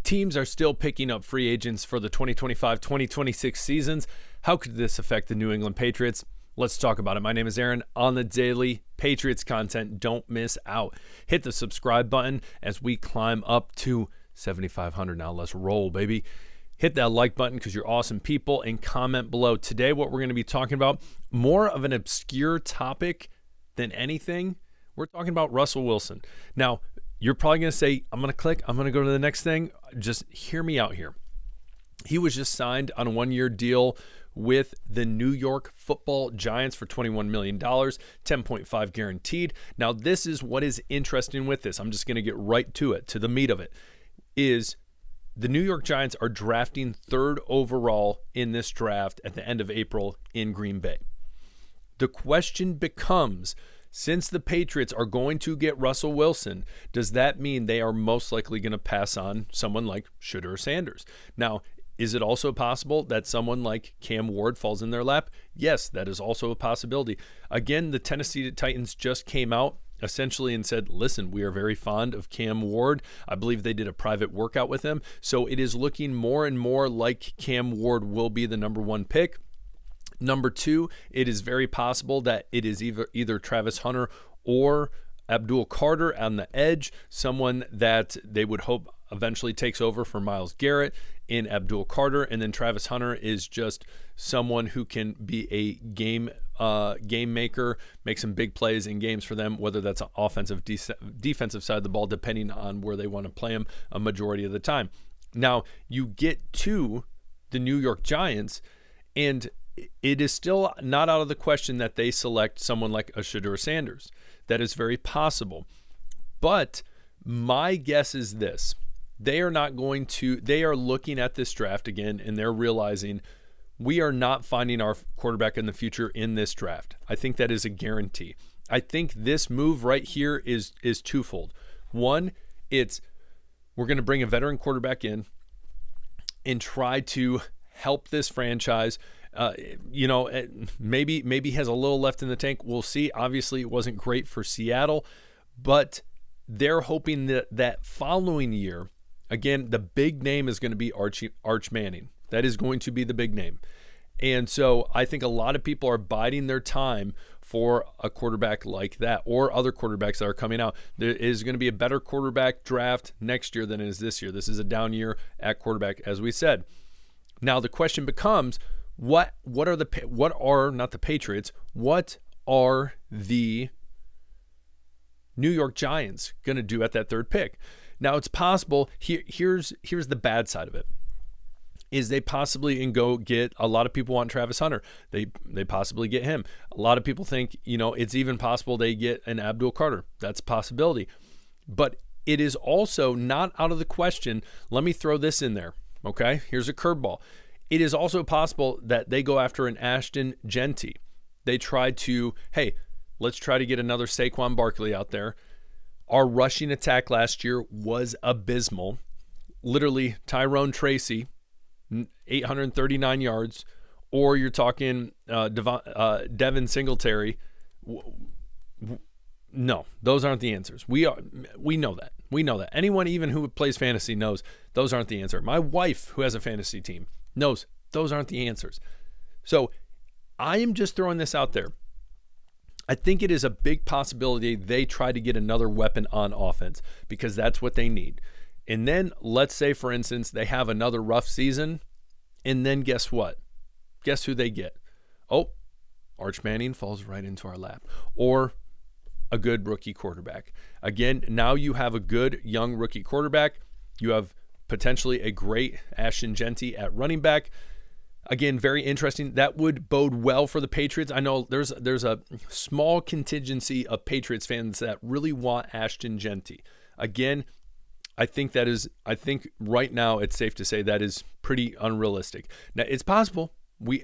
Teams are still picking up free agents for the 2025-2026 seasons. How could this affect the New England Patriots? Let's talk about it. My name is Aaron. On the daily Patriots content, don't miss out. Hit the subscribe button as we climb up to 7,500 now. Let's roll, baby. Hit that like button because you're awesome people, and comment below. Today, what we're going to be talking about, more of an obscure topic than anything. We're talking about Russell Wilson. Now, you're probably going to say, I'm going to click, I'm going to go to the next thing. Just hear me out here. He was just signed on a one-year deal with the New York Football Giants for $21 million, 10.5 guaranteed. Now, this is what is interesting with this. I'm just going to get right to it, to the meat of it, is the New York Giants are drafting third overall in this draft at the end of April in Green Bay. The question becomes, since the Patriots are going to get Russell Wilson, does that mean they are most likely going to pass on someone like Shedeur Sanders? Now, is it also possible that someone like Cam Ward falls in their lap? Yes, that is also a possibility. Again, the Tennessee Titans just came out essentially and said, listen, we are very fond of Cam Ward. I believe they did a private workout with him. So it is looking more and more like Cam Ward will be the number one pick. Number two, it is very possible that it is either Travis Hunter or Abdul Carter on the edge, someone that they would hope eventually takes over for Myles Garrett in Abdul Carter, and then Travis Hunter is just someone who can be a game maker, make some big plays in games for them, whether that's an offensive, defensive side of the ball, depending on where they want to play him a majority of the time. Now, you get to the New York Giants, and it is still not out of the question that they select someone like a Shedeur Sanders. That is very possible. But my guess is this. They are looking at this draft again, and they're realizing we are not finding our quarterback in the future in this draft. I think that is a guarantee. I think this move right here is twofold. One, we're going to bring a veteran quarterback in and try to help this franchise. Maybe has a little left in the tank. We'll see. Obviously, it wasn't great for Seattle, but they're hoping that following year, again, the big name is going to be Arch Manning. That is going to be the big name. And so I think a lot of people are biding their time for a quarterback like that or other quarterbacks that are coming out. There is going to be a better quarterback draft next year than it is this year. This is a down year at quarterback, as we said. Now the question becomes, what are the New York Giants going to do at that third pick? Now it's possible. Here's the bad side of it. Is they possibly go get, a lot of people want Travis Hunter. They possibly get him. A lot of people think, it's even possible they get an Abdul Carter. That's a possibility. But it is also not out of the question. Let me throw this in there. Okay, here's a curveball. It is also possible that they go after an Ashton Jeanty. They try to, let's try to get another Saquon Barkley out there. Our rushing attack last year was abysmal. Literally, Tyrone Tracy, 839 yards, or you're talking Devin Singletary. No, those aren't the answers. We know that. We know that. Anyone even who plays fantasy knows those aren't the answer. My wife, who has a fantasy team, knows those aren't the answers. So I am just throwing this out there. I think it is a big possibility they try to get another weapon on offense because that's what they need. And then let's say, for instance, they have another rough season, and then guess what? Guess who they get? Oh, Arch Manning falls right into our lap. Or a good rookie quarterback. Again, now you have a good young rookie quarterback. You have potentially a great Ashton Jeanty at running back. Again, very interesting. That would bode well for the Patriots. I know there's a small contingency of Patriots fans that really want Ashton Jeanty. Again, I think right now it's safe to say that is pretty unrealistic. Now, it's possible. We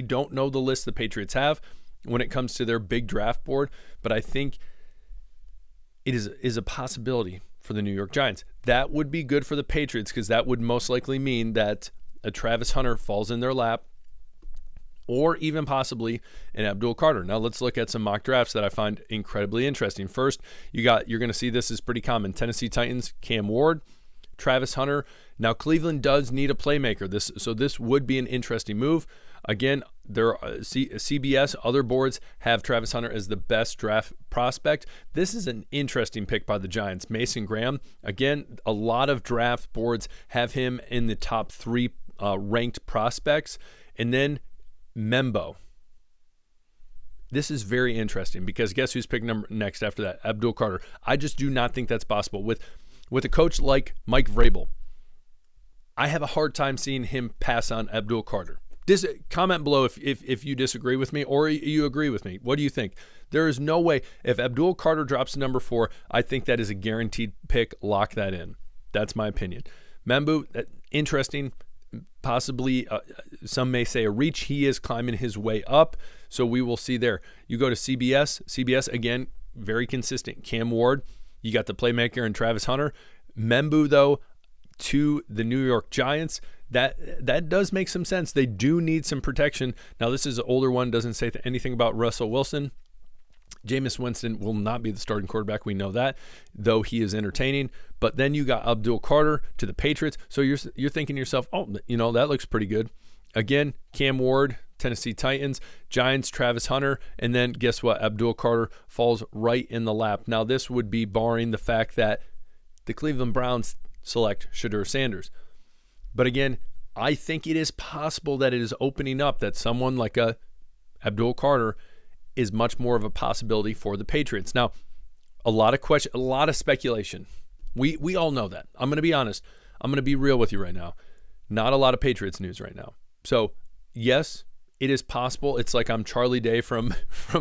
don't know the list the Patriots have when it comes to their big draft board, but I think it is a possibility for the New York Giants. That would be good for the Patriots because that would most likely mean that a Travis Hunter falls in their lap, or even possibly an Abdul Carter. Now let's look at some mock drafts that I find incredibly interesting. First, you're going to see this is pretty common. Tennessee Titans, Cam Ward. Travis Hunter. Now, Cleveland does need a playmaker. This would be an interesting move. Again, CBS, other boards have Travis Hunter as the best draft prospect. This is an interesting pick by the Giants. Mason Graham, again, a lot of draft boards have him in the top 3 ranked prospects. And then Membo. This is very interesting because guess who's picked next after that? Abdul Carter. I just do not think that's possible. With a coach like Mike Vrabel, I have a hard time seeing him pass on Abdul Carter. Comment below if you disagree with me or you agree with me. What do you think? There is no way. If Abdul Carter drops to number 4, I think that is a guaranteed pick. Lock that in. That's my opinion. Membu, interesting. Possibly, some may say a reach. He is climbing his way up, so we will see there. You go to CBS. CBS, again, very consistent. Cam Ward, you got the playmaker and Travis Hunter. Membu, though, to the New York Giants. That does make some sense. They do need some protection. Now, this is an older one. Doesn't say anything about Russell Wilson. Jameis Winston will not be the starting quarterback. We know that, though he is entertaining. But then you got Abdul Carter to the Patriots. So you're thinking to yourself, oh, that looks pretty good. Again, Cam Ward, Tennessee Titans, Giants, Travis Hunter, and then guess what? Abdul Carter falls right in the lap. Now, this would be barring the fact that the Cleveland Browns select Shedeur Sanders. But again, I think it is possible that it is opening up that someone like Abdul Carter is much more of a possibility for the Patriots. Now, a lot of speculation. We all know that. I'm going to be honest. I'm going to be real with you right now. Not a lot of Patriots news right now. So, yes, it is possible. It's like I'm Charlie Day from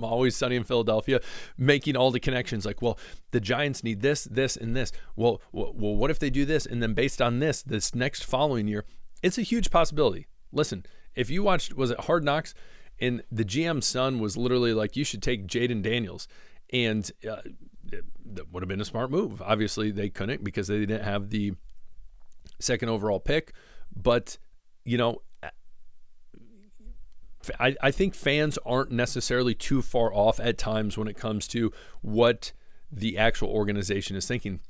Always Sunny in Philadelphia, making all the connections. Like, well, the Giants need this, and this. Well, what if they do this? And then based on this next following year, it's a huge possibility. Listen, if you watched, was it Hard Knocks? And the GM's son was literally like, you should take Jaden Daniels. And that would have been a smart move. Obviously, they couldn't because they didn't have the second overall pick. But, I think fans aren't necessarily too far off at times when it comes to what the actual organization is thinking.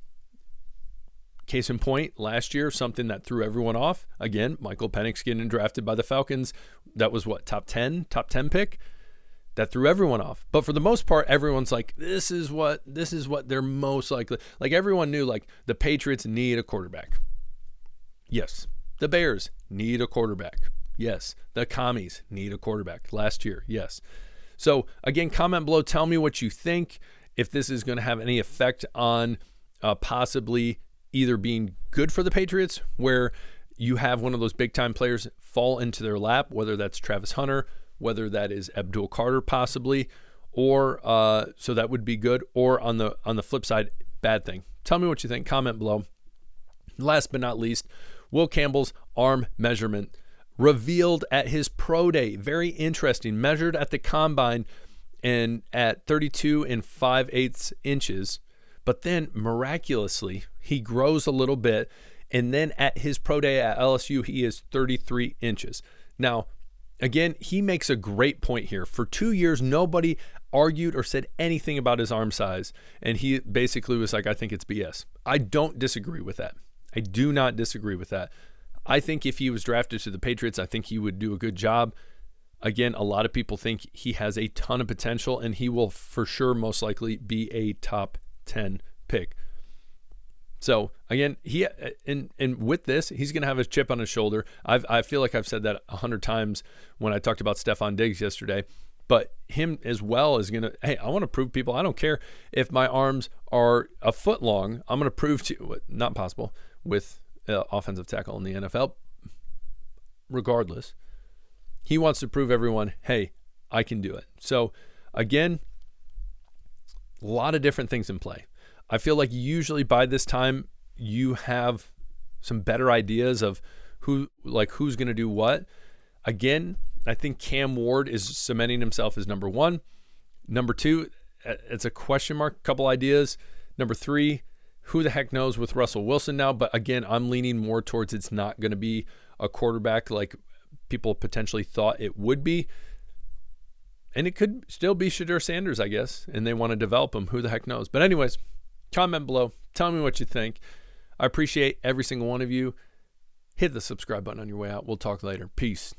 Case in point, last year, something that threw everyone off. Again, Michael Penix getting drafted by the Falcons. That was what, top 10 pick? That threw everyone off. But for the most part, everyone's like, this is what they're most likely. Like everyone knew, like the Patriots need a quarterback. Yes. The Bears need a quarterback. Yes. The Commies need a quarterback last year. Yes. So again, comment below. Tell me what you think. If this is going to have any effect on possibly either being good for the Patriots, where you have one of those big time players fall into their lap, whether that's Travis Hunter, whether that is Abdul Carter possibly, or so that would be good, or on the flip side, bad thing. Tell me what you think. Comment below. Last but not least, Will Campbell's arm measurement revealed at his pro day. Very interesting. Measured at the combine and at 32 5/8 inches. But then miraculously, he grows a little bit. And then at his pro day at LSU, he is 33 inches. Now, again, he makes a great point here. For 2 years, nobody argued or said anything about his arm size. And he basically was like, I think it's BS. I don't disagree with that. I do not disagree with that. I think if he was drafted to the Patriots, I think he would do a good job. Again, a lot of people think he has a ton of potential, and he will for sure most likely be a top 10 pick. So again, he and with this, he's going to have a chip on his shoulder. I feel like I've said that 100 times when I talked about Stephon Diggs yesterday, but him as well is going to, hey, I want to prove people, I don't care if my arms are a foot long. I'm going to prove to you, not possible with offensive tackle in the NFL. Regardless, he wants to prove everyone, hey, I can do it. So again, a lot of different things in play. I feel like usually by this time you have some better ideas of who's going to do what. Again, I think Cam Ward is cementing himself as number 1. Number 2, it's a question mark, couple ideas. Number 3, who the heck knows with Russell Wilson now? But again, I'm leaning more towards it's not going to be a quarterback like people potentially thought it would be. And it could still be Shedeur Sanders, I guess, and they want to develop him. Who the heck knows? But anyways, comment below. Tell me what you think. I appreciate every single one of you. Hit the subscribe button on your way out. We'll talk later. Peace.